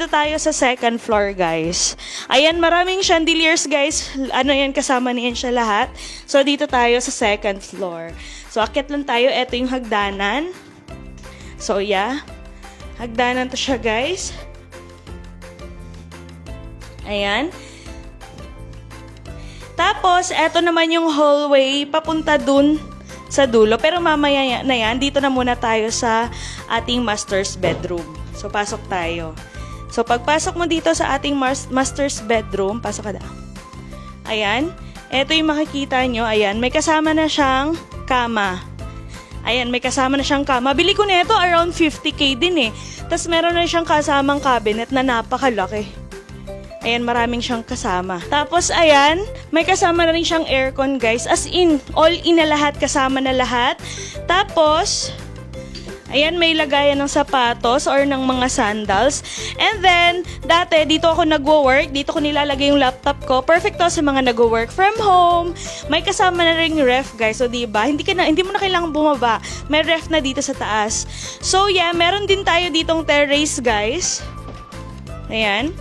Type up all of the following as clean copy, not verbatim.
dito tayo sa second floor, guys. Ayan, maraming chandeliers, guys. Ano yan, kasama niyan siya lahat. So, dito tayo sa second floor. So, akyat lang tayo. Ito yung hagdanan. So, yeah. Hagdanan to siya, guys. Ayan. Tapos, eto naman yung hallway papunta dun sa dulo. Pero mamaya na yan, dito na muna tayo sa ating master's bedroom. So, pasok tayo. So, pagpasok mo dito sa ating master's bedroom, pasok ka na. Ayan. Eto yung makikita nyo. Ayan, may kasama na siyang kama. Ayan, may kasama na siyang kama. Bili ko na ito, around 50k din eh. Tapos, meron na siyang kasamang cabinet na napakalaki. Ayan, maraming siyang kasama. Tapos, ayan, may kasama na rin siyang aircon, guys. As in, all in na lahat, kasama na lahat. Tapos, ayan, may lagayan ng sapatos or ng mga sandals. And then, dati, dito ako nagwo-work. Dito ko nilalagay yung laptop ko. Perfect to sa mga nagwo-work from home. May kasama na rin ref, guys. So, diba? Hindi mo na kailangan bumaba. May ref na dito sa taas. So, yeah, meron din tayo ditong terrace, guys. Ayan.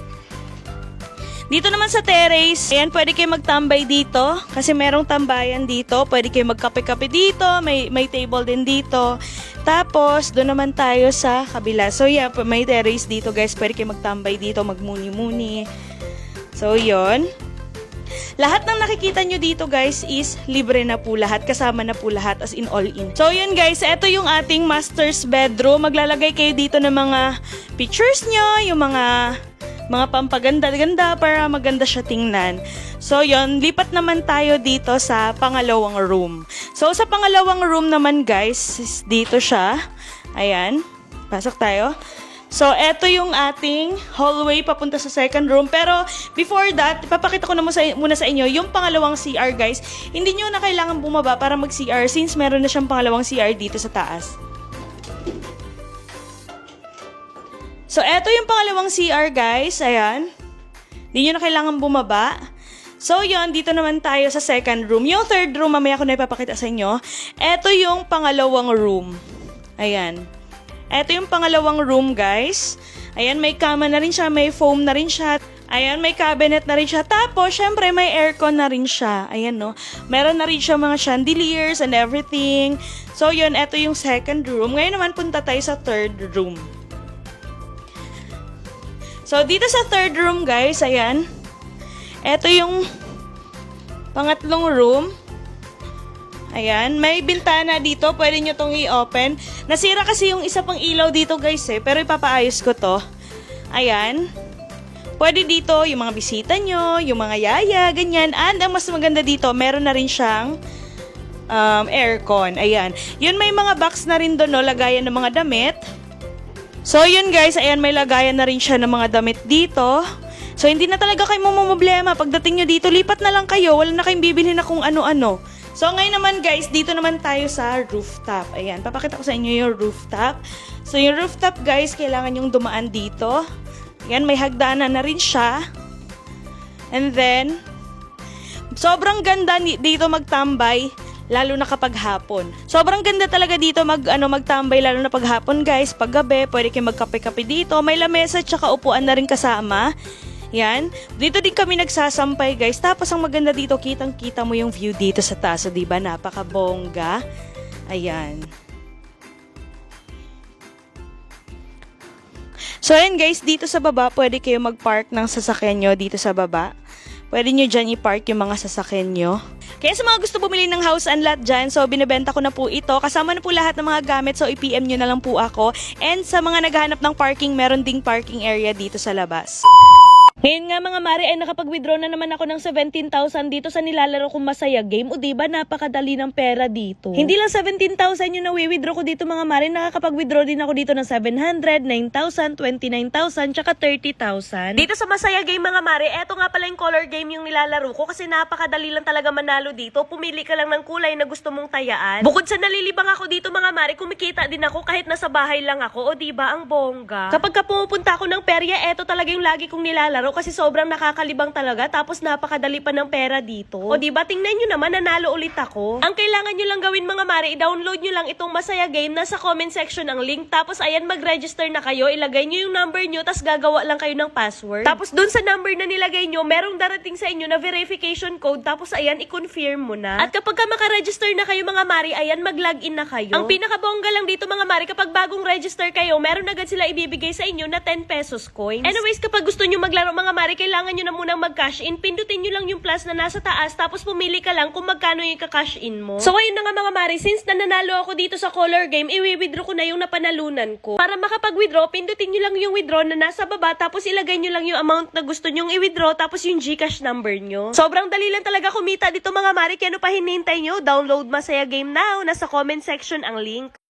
Dito naman sa terrace, ayan, pwede kayo magtambay dito kasi merong tambayan dito. Pwede kayo magkape-kape dito, may table din dito. Tapos, doon naman tayo sa kabila. So, yeah, may terrace dito, guys. Pwede kayo magtambay dito, magmuni-muni. So, yon. Lahat ng nakikita nyo dito, guys, is libre na po lahat. Kasama na po lahat, as in all in. So, yun, guys. Ito yung ating master's bedroom. Maglalagay kayo dito ng mga pictures nyo, yung mga pampaganda-ganda para maganda siya tingnan. So, yon, lipat naman tayo dito sa pangalawang room. So, sa pangalawang room naman, guys, dito siya. Ayan. Pasok tayo. So, eto yung ating hallway papunta sa second room. Pero, before that, ipapakita ko muna sa inyo yung pangalawang CR, guys. Hindi nyo na kailangan bumaba para mag-CR since meron na siyang pangalawang CR dito sa taas. So, eto yung pangalawang CR, guys. Ayan. Hindi nyo na kailangan bumaba. So, yun. Dito naman tayo sa second room. Yung third room, mamaya ko na ipapakita sa inyo. Eto yung pangalawang room. Ayan. Eto yung pangalawang room, guys. Ayan, may kama na rin siya. May foam na rin siya. Ayan, may cabinet na rin siya. Tapos, syempre, may aircon na rin siya. Ayan, no. Meron na rin siya mga chandeliers and everything. So, yun. Eto yung second room. Ngayon naman, punta tayo sa third room. So, dito sa third room, guys, ayan. Ito yung pangatlong room. Ayan. May bintana dito. Pwede nyo tong i-open. Nasira kasi yung isa pang ilaw dito, guys, eh. Pero ipapaayos ko to. Ayan. Pwede dito yung mga bisita nyo, yung mga yaya, ganyan. And ang mas maganda dito, meron na rin siyang aircon. Ayan. Yun, may mga box na rin doon, no, lagayan ng mga damit. So, yun, guys, ayan, may lagayan na rin siya ng mga damit dito. So, hindi na talaga kayo mamumblema. Pagdating nyo dito, lipat na lang kayo. Wala na kayong bibili na kung ano-ano. So, ngayon naman, guys, dito naman tayo sa rooftop. Ayan, papakita ko sa inyo yung rooftop. So, yung rooftop, guys, kailangan yung dumaan dito. Ayan, may hagdanan na rin siya. And then, sobrang ganda dito magtambay. Lalo na kapag hapon. Sobrang ganda talaga dito magtambay lalo na pag hapon, guys. Pag gabi, pwede kayo magkape-kape dito. May lamesa tsaka upuan na rin kasama. Yan. Dito din kami nagsasampay, guys. Tapos ang maganda dito, kitang-kita mo yung view dito sa taas. So, diba? Napakabongga. Ayan. So, ayan, guys. Dito sa baba, pwede kayo mag-park ng sasakyan nyo dito sa baba. Pwede nyo dyan i-park yung mga sasakyan nyo. Kaya sa mga gusto bumili ng house and lot dyan, so binibenta ko na po ito. Kasama na po lahat ng mga gamit, so i-PM nyo na lang po ako. And sa mga naghahanap ng parking, meron ding parking area dito sa labas. Ngayon nga mga mare ay nakapag-withdraw na naman ako ng 17,000 dito sa nilalaro kong Masaya Game. O diba napakadali ng pera dito. Hindi lang 17,000 yung nawi-withdraw ko dito mga mare. Nakakapag-withdraw din ako dito ng 700, 9,000, 29,000, tsaka 30,000. Dito sa Masaya Game mga mare, eto nga pala yung color game yung nilalaro ko kasi napakadali lang talaga manalo dito. Pumili ka lang ng kulay na gusto mong tayaan. Bukod sa nalilibang ako dito mga mare, kumikita din ako kahit nasa bahay lang ako. O diba ang bongga. Kapag ka pumupunta ako ng perya, eto talaga yung lagi kong nilalaro. kasi sobrang nakakalibang talaga tapos napakadali pa ng pera dito. O diba, tingnan nyo naman, nanalo ulit ako. Ang kailangan nyo lang gawin mga mare, i-download nyo lang itong Masaya Game, nasa comment section ang link, tapos ayan, mag-register na kayo, ilagay nyo yung number nyo, tapos gagawa lang kayo ng password. Tapos dun sa number na nilagay nyo, merong darating sa inyo na verification code, tapos ayan, i-confirm mo na. At kapag ka maka-register na kayo mga mare, ayan, mag-login na kayo. Ang pinakabongga lang dito mga mare, kapag bagong register kayo, meron agad sila ibibigay sa inyo na 10 pesos coins. Anyways, kapag gusto nyo maglaro mga mare, kailangan nyo na munang mag-cash in. Pindutin nyo lang yung plus na nasa taas, tapos pumili ka lang kung magkano yung ka-cash in mo. So ayun na nga mga mare, since nananalo ako dito sa color game, i-withdraw ko na yung napanalunan ko. Para makapag-withdraw, pindutin nyo lang yung withdraw na nasa baba, tapos ilagay nyo lang yung amount na gusto nyong i-withdraw, tapos yung GCash number nyo. Sobrang dali lang talaga kumita dito mga mare, kaya ano pa hinihintay nyo? Download Masaya Game now, nasa comment section ang link.